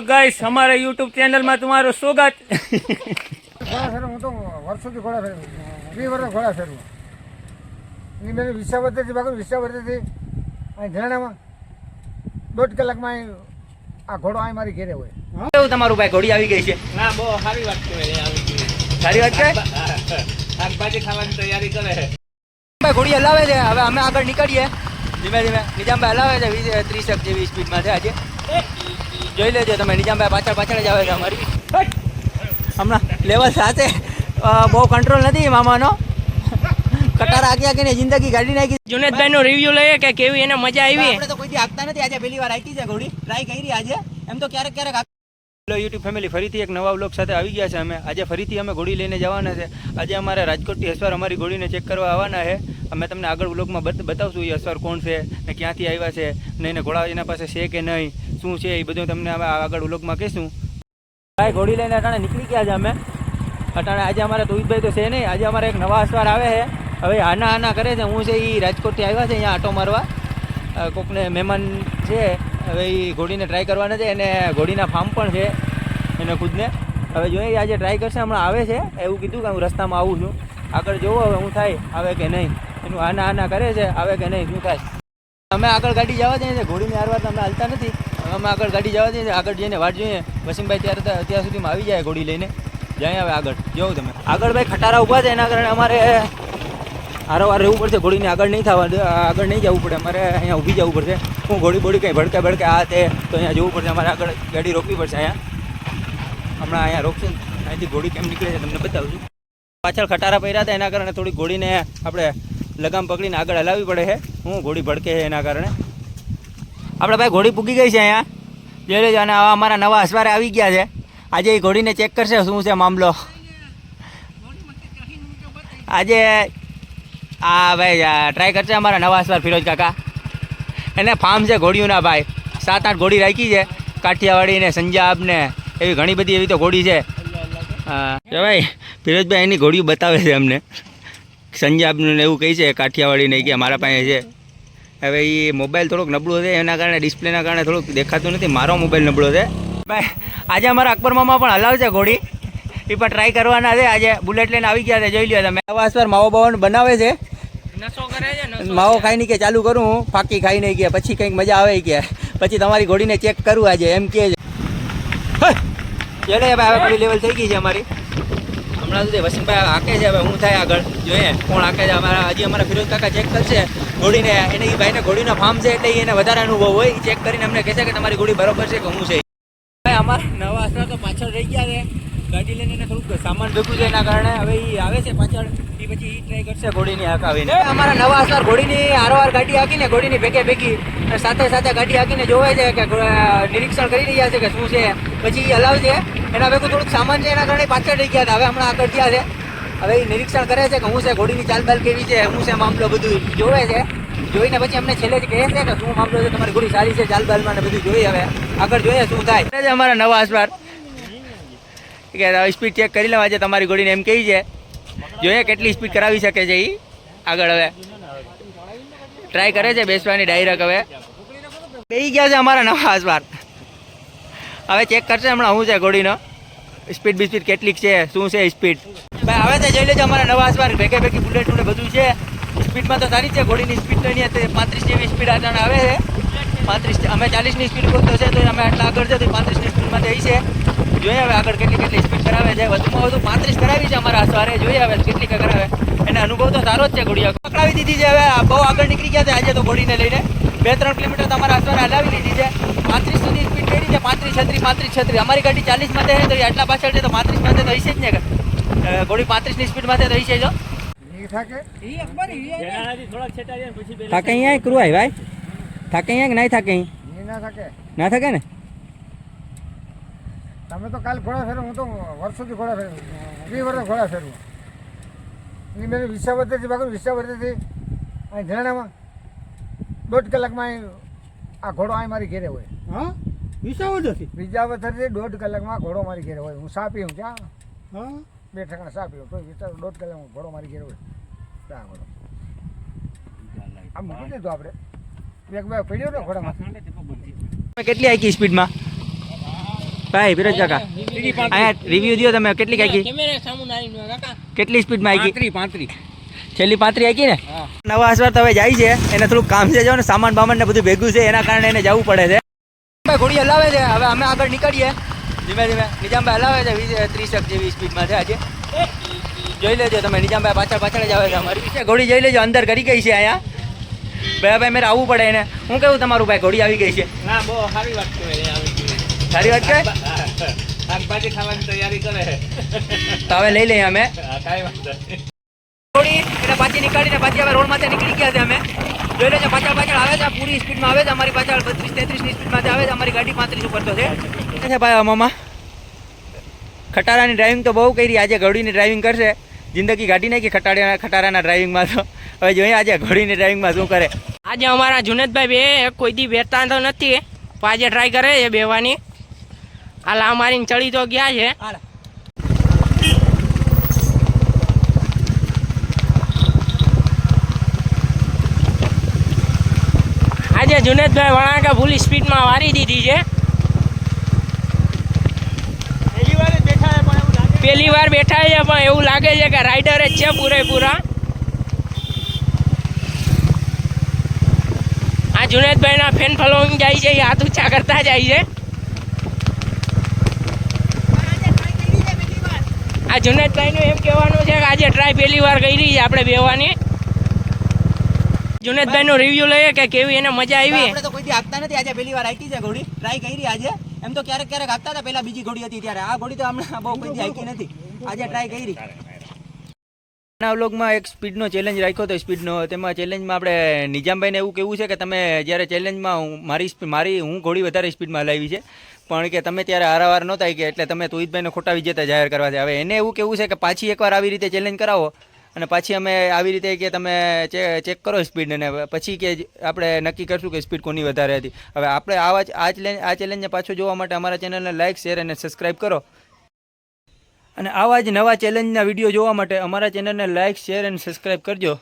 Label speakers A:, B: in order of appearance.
A: Guys हमारे YouTube channel में तुम्हारो स्वागत।
B: હું તો વર્ષોથી ઘોડા ફેરવું 20 વર્ષ ઘોડા ફેરવું એ મેં વિસાવદરથી ભાગું વિસાવદરથી અહીં ઝરણામાં 1.5 કલાકમાં આ ઘોડો અહીં મારી ઘેરે હોય.
C: કેવું તમારું ભાઈ ઘોડી આવી ગઈ છે?
A: ના બહુ સારી વાત કહેવાય આવી ગઈ.
C: સારી વાત છે.
A: શાકભાજી ખાવાની તૈયારી કરે છે.
C: ભાઈ ઘોડી હલાવે છે. હવે અમે આગળ નીકળીએ ધીમે ધીમે. નિજામભાઈ હલાવે છે 30 જેવી સ્પીડમાં છે આજે. જોઈ લેજો તમે, નિજામભાઈ પાછળ પાછળ જ આવે છે અમારી. હમણાં લેવલ સાથે બહુ કંટ્રોલ નથી મામાનો. કટાર આગ્યા કે જિંદગી કાઢી નાખી.
A: જુનેદભાઈ નો રિવ્યુ લઈએ કે કેવી એને મજા આવી.
C: આપણે તો કોઈ દી હાંકતા નથી, આજે પહેલી વાર હાંકી છે ઘોડી. ટ્રાય કરી આજે, એમ તો ક્યારેક ક્યારેક. હેલો યુટ્યુબ ફેમિલી, ફરીથી એક નવા વ્લોગ સાથે આવી ગયા છે અમે. આજે ફરીથી અમે ઘોડી લઈને જવાના છે. આજે અમારે રાજકોટથી અસવાર અમારી ઘોડીને ચેક કરવા આવવાના છે. અમે તમને આગળ વ્લોગમાં બતાવશું એ અસવાર કોણ છે ને ક્યાંથી આવ્યા છે ને એને ઘોડા એના પાસે છે કે નહીં, શું છે એ બધું તમને અમે આગળ વ્લોગમાં કહીશું. ભાઈ ઘોડી લઈને અટાણે નીકળી ગયા છે અમે. અટાણે આજે અમારે તુહિતભાઈ તો છે નહીં, આજે અમારે એક નવા અસવાર આવે છે. હવે આના આના કરે છે. હું છે એ રાજકોટથી આવ્યા છે અહીંયા આટો મારવા. કોકને મહેમાન છે. હવે એ ઘોડીને ટ્રાય કરવાના છે. એને ઘોડીના ફાર્મ પણ છે એને ખુદને. હવે જોઈએ આજે ટ્રાય કરશે. હમણાં આવે છે એવું કીધું કે હું રસ્તામાં આવું છું. આગળ જોવો હવે હું થાય, આવે કે નહીં. એનું આના આના કરે છે, આવે કે નહીં, શું થાય. અમે આગળ ગાડી જવા જઈએ છીએ. ઘોડીને હારવા તો અમે હાલતા નથી. અમે આગળ ગાડી જવા જઈએ છીએ. આગળ જઈને વાટ જોઈએ. વસીમભાઈ અત્યાર સુધીમાં આવી જાય ઘોડી લઈને. જાય હવે આગળ જોવું તમે. આગળ ભાઈ ખટારા ઊભા છે, એના કારણે અમારે હારોવાર રહેવું પડશે. ઘોડીને આગળ નહીં થવા, આગળ નહીં જવું પડે. અમારે અહીંયા ઊભી જવું પડશે. હું ઘોડી બોડી કંઈ ભડકે આ તે તો અહીંયા જવું પડશે. અમારે આગળ ગાડી રોકવી પડશે. અહીંયા હમણાં અહીંયા રોકશે. અહીંથી ઘોડી કેમ નીકળે છે તમને બતાવું છું. પાછળ ખટારા પહેર્યા હતા એના કારણે થોડી ઘોડીને આપણે લગામ પકડીને આગળ હલાવવી પડે છે. હું ઘોડી ભડકે છે એના કારણે. આપણે ભાઈ ઘોડી પૂગી ગઈ છે અહીંયા જોઈ લેજો. અને અમારા નવા અસવારે આવી ગયા છે. આજે એ ઘોડીને ચેક કરશે શું છે મામલો. આજે હા ભાઈ ટ્રાય કરશે અમારા નવા અસવાર ફિરોજ કાકા. એને ફાર્મ છે ઘોડીઓના ભાઈ. 7-8 ઘોડી રાખી છે. કાઠિયાવાડી ને સંજાબ ને એવી ઘણી બધી એવી તો ઘોડી છે. હા ભાઈ ફિરોજભાઈ એની ઘોડીઓ બતાવે છે અમને. સંજાબનું એવું કહે છે, કાઠિયાવાડી નહીં કે અમારા પાસે છે. હવે એ મોબાઈલ થોડોક નબળો છે એના કારણે, ડિસ્પ્લેના કારણે થોડુંક દેખાતું નથી. મારો મોબાઈલ નબળો છે ભાઈ. આજે અમારા અકબર મામા પણ હલાવશે ઘોડી. એ પણ ટ્રાય કરવાના છે. આજે બુલેટ લઈને આવી ગયા છે. જોઈ લ્યો તમે. આવા અસવાર માવો બાવાનો બનાવે છે.
A: નસો કરે છે.
C: માવો ખાઈ નહીં કે ચાલુ કરું હું. ફાકી ખાઈ નહીં કે પછી કંઈક મજા આવે કે પછી તમારી ઘોડીને ચેક કરું આજે એમ કે. ચલે ભાઈ હવે થોડી લેવલ થઈ ગઈ છે અમારી. હમણાં સુધી વસીમભાઈ હાકે છે. હવે હું થાય આગળ જોઈએ કોણ હાકે છે. હજી અમારા ફિરોજ કાકા ચેક કરશે ઘોડીને. એને એ ભાઈને ઘોડીનો ફાર્મ છે એટલે એને વધારે અનુભવ હોય. એ ચેક કરીને અમને કહેશે કે તમારી ઘોડી બરોબર છે કે હું છે. ભાઈ અમારા નવા અસર તો પાછળ રહી ગયા છે. ગાડી લઈને એને થોડુંક સામાન ભેગું છે એના કારણે હવે એ આવે છે પાછળ. એ પછી એ ટ્રાય કરશે ઘોડીની હાંકાવીને. અમારા નવા અસર ઘોડીની હારોવાર ગાડી હાંકીને ઘોડીની ભેગી અને સાથે સાથે ગાડી હાંકીને જોવે છે કે નિરીક્ષણ કરી રહ્યા છે કે શું છે. પછી એ હલાવશે. એના ભેગું થોડુંક સામાન છે એના કારણે પાછળ રહી ગયા હતા. હવે હમણાં આગળ ગયા છે. હવે એ નિરીક્ષણ કરે છે કે હું છે ઘોડીની ચાલબાલ કેવી છે, શું છે મામલો બધું જોવે છે. જોઈને પછી અમને છેલ્લે જ કહે છે કે શું મામલો છે, તમારી ઘોડી સારી છે ચાલબાલમાં ને બધું જોઈએ. હવે આગળ જોઈએ શું થાય. અમારા નવા અસવાર કે સ્પીડ ચેક કરી લેવા છે તમારી ઘોડીને એમ કહી છે. જોઈએ કેટલી સ્પીડ કરાવી શકે છે એ આગળ. હવે ટ્રાય કરે છે બેસવાની ડાયરેક્ટ. હવે બેસી ગયા છે અમારા નવા અસવાર. હવે ચેક કરશે હમણાં શું છે ઘોડીનો સ્પીડ બિસ્પીડ કેટલીક છે, શું છે સ્પીડ. ભાઈ હવે તો જોઈ લેજો અમારા નવા અસવાર ભેગે બુલેટ ને બધું છે. સ્પીડમાં તો સારી છે. ઘોડીની સ્પીડ તો નહીં 35 જેવી સ્પીડ આટાણે આવે છે. 35 અમે 40ની સ્પીડ બોલતો છે તો અમે આટલા આગળ છે તો 35ની સ્પીડમાં થઈ છે. જોઈએ હવે આગળ કેટલી સ્પીડ કરાવે છે. વધુમાં વધુ 35 કરાવી છે અમારા અસવારે. જોઈએ હવે કેટલી કરાવે. એને અનુભવ તો સારો જ છે. ઘોડીઓ પકડાવી દીધી છે. હવે બહુ આગળ નીકળી ગયા છે આજે તો ઘોડીને લઈને. 2-3 કિલોમીટર તમારા અસવારે હલાવી લીધી છે. 35 સુધી સ્પીડ કરી છે. 35 36 અમારી ગાડી 40 માં છે તો આટલા પાછળ છે તો 35 માં તો હશે જ ને. ઘોડી 35ની સ્પીડમાં તો રહી છે. જો થાકે અહીંયા ક્રૂ આવી ભાઈ. થાકે અહીંયા કે નહીં થાકે? ના થાકે ને.
B: તમે તો કાલ ઘોડા ફેરવું. હું તો વર્ષોથી ઘોડા ફેરવું 20 વર્ષ ઘોડા ફેરવું એ મેં વિસાવદરથી ભાગું વિસાવદરથી અહીં ઝરણામાં 1.5 કલાકમાં આ ઘોડો અહીં મારી ઘેરે હોય.
D: હા વિસાવદરથી
B: 1.5 કલાકમાં ઘોડો મારી ઘેરે હોય. હું સા પીવું ત્યાં.
D: હા
B: 2 ઠેકાણા સા પીવું તો 1.5 કલાકમાં ઘોડો મારી ઘેરે હોય. ચા ઘોડો આમ મૂકી દીધું આપણે. એક બે પડ્યો ને ઘોડામાં.
C: કેટલી આખી સ્પીડમાં ભાઈ ફિરોજ કાકા અહીંયા રિવ્યુ દો તમે કેટલી કાકી
A: કેમેરા સામુ નારીનો કાકા
C: કેટલી સ્પીડમાં આવી
D: 35
C: છેલ્લી 35 આવી ને નવા અસવાર તો હવે જાય છે એને થોડુંક કામ છે જો ને સામાન બામાન ને બધું ભેગું છે એના કારણે એને જવું પડે છે ભાઈ ઘોડી હલાવે છે હવે અમે આગળ નીકળીએ ધીમે ધીમે નિજામભાઈ હલાવે છે 30 જેવી સ્પીડમાં છે આજે જોઈ લેજો તમે નિજામભાઈ પાછળ પાછળ જ આવે છે અમારી ઘોડી જોઈ લેજો અંદર કરી ગઈ છે અહીંયા ભાઈ મેરે આવવું પડે એને હું કેવું તમારું ભાઈ ઘોડી આવી ગઈ છે
A: ના બહુ સારી વાત કહેવાય આવી ગઈ
C: સારી વાત છે
A: શાકભાજી ખાવાની તૈયારી કરે
C: તો હવે લઈ લઈએ અમે
A: કાંઈ વાંધો નહીં
C: થોડી એને પાછી નીકળીને પાછી હવે રોડ માંથી નીકળી ગયા છે અમે જોઈ લેજો પાછળ પાછળ આવે છે પૂરી સ્પીડમાં આવે છે અમારી પાછળ 32-33 ની સ્પીડમાં આવે છે અમારી ગાડી 35 ઉપર તો છે ભાઈ મામા ખટારાની ડ્રાઇવિંગ તો બહુ કરી આજે ઘોડીની ડ્રાઇવિંગ કરશે જિંદગી ગાડી નાખી ખટારાના ડ્રાઇવિંગમાં તો હવે જોઈએ આજે ઘોડીની ડ્રાઇવિંગમાં શું કરે
A: આજે અમારા જુનેદભાઈ બે કોઈ દી બેઠતા તો નથી પણ આજે ટ્રાય કરે છે બેવાની હાલ અમારી ચડી તો ગયા છે આજે જુનેદભાઈ વણાકા ફૂલ સ્પીડમાં વારી દીધી છે પહેલી વાર બેઠા છે પણ એવું લાગે છે કે રાઇડર જ છે પૂરેપૂરા આ જુનેદભાઈના ફેન ફોલોઈંગ જાય છે એ હાથ ઊંચા કરતા જાય છે આ જુનેદભાઈનું એમ કહેવાનું છે કે આજે ટ્રાય પહેલી વાર કરી છે આપણે બેવાની જુનેદભાઈનો રિવ્યુ લઈએ કે કેવી એને મજા આવી
C: આપણે તો કોઈ દી હાંકતા નથી આજે પહેલી વાર હાંકી છે ઘોડી ટ્રાય કરી આજે એમ તો ક્યારેક ક્યારેક હાંકતા હતા પહેલા બીજી ઘોડી હતી ત્યારે આ ઘોડી તો હમણાં બહુ કોઈ દી હાંકી નથી આજે ટ્રાય કરી ના વ્લોગમાં એક સ્પીડનો ચેલેન્જ રાખ્યો હતો સ્પીડનો તેમાં ચેલેન્જમાં આપણે નિજામભાઈને એવું કેવું છે કે તમે જ્યારે ચેલેન્જમાં હું ઘોડી વધારે સ્પીડમાં હલાવી છે પણ કે તમે ત્યારે હારાવાર નહોતા કે એટલે તમે તોહિદભાઈને ખોટા વિજેતા જાહેર કરવા છે હવે એને એવું કેવું છે કે પાછી એકવાર આવી રીતે ચેલેન્જ કરાવો અને પાછી અમે આવી રીતે કે તમે ચેક કરો સ્પીડ અને પછી કે આપણે નક્કી કરશું કે સ્પીડ કોની વધારે હતી હવે આપણે આ ચેલેન્જને પાછો જોવા માટે અમારા ચેનલને લાઇક શેર અને સબસ્ક્રાઈબ કરો અને આવા જ નવા ચેલેન્જના વિડીયો જોવા માટે અમારા ચેનલને લાઇક શેર અને સબસ્ક્રાઈબ કરજો